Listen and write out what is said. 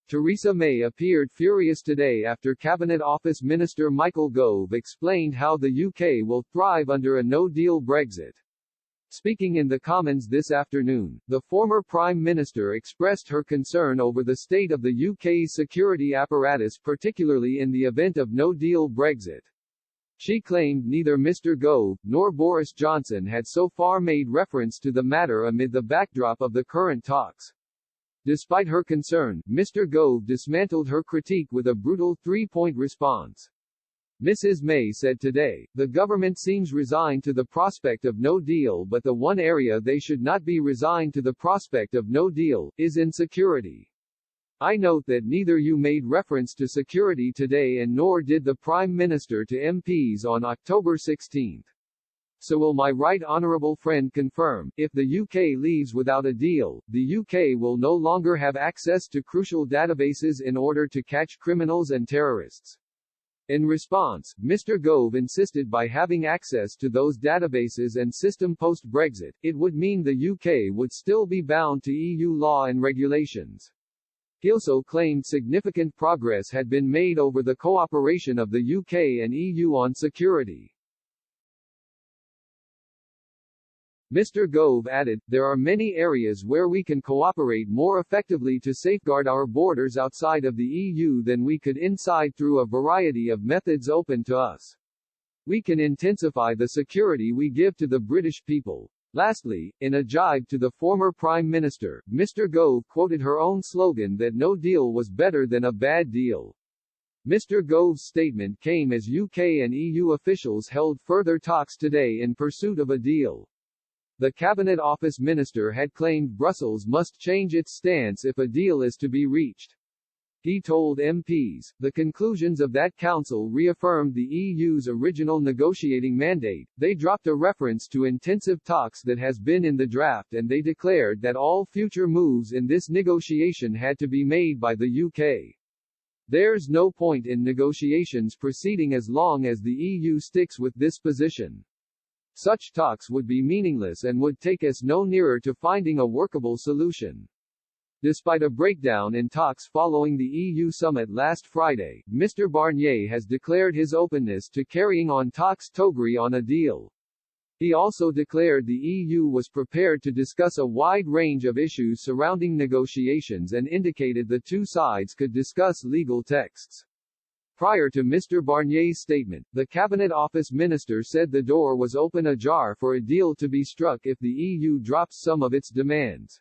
Theresa May appeared furious today after Cabinet Office Minister Michael Gove explained how the UK will thrive under a no-deal Brexit. Speaking in the Commons this afternoon, the former Prime Minister expressed her concern over the state of the UK's security apparatus, particularly in the event of no-deal Brexit. She claimed neither Mr. Gove nor Boris Johnson had so far made reference to the matter amid the backdrop of the current talks. Despite her concern, Mr. Gove dismantled her critique with a brutal three-point response. Mrs. May said today, "The government seems resigned to the prospect of no deal, but the one area they should not be resigned to the prospect of no deal, is in security. I note that neither you made reference to security today and nor did the Prime Minister to MPs on October 16. So will my right honourable friend confirm, if the UK leaves without a deal, the UK will no longer have access to crucial databases in order to catch criminals and terrorists?" In response, Mr. Gove insisted by having access to those databases and system post-Brexit, it would mean the UK would still be bound to EU law and regulations. He also claimed significant progress had been made over the cooperation of the UK and EU on security. Mr. Gove added, "There are many areas where we can cooperate more effectively to safeguard our borders outside of the EU than we could inside through a variety of methods open to us. We can intensify the security we give to the British people." Lastly, in a jibe to the former Prime Minister, Mr. Gove quoted her own slogan that no deal was better than a bad deal. Mr. Gove's statement came as UK and EU officials held further talks today in pursuit of a deal. The Cabinet Office Minister had claimed Brussels must change its stance if a deal is to be reached. He told MPs, "The conclusions of that council reaffirmed the EU's original negotiating mandate, they dropped a reference to intensive talks that has been in the draft and they declared that all future moves in this negotiation had to be made by the UK. There's no point in negotiations proceeding as long as the EU sticks with this position. Such talks would be meaningless and would take us no nearer to finding a workable solution." Despite a breakdown in talks following the EU summit last Friday, Mr. Barnier has declared his openness to carrying on talks to agree on a deal. He also declared the EU was prepared to discuss a wide range of issues surrounding negotiations and indicated the two sides could discuss legal texts. Prior to Mr. Barnier's statement, the Cabinet Office Minister said the door was open ajar for a deal to be struck if the EU drops some of its demands.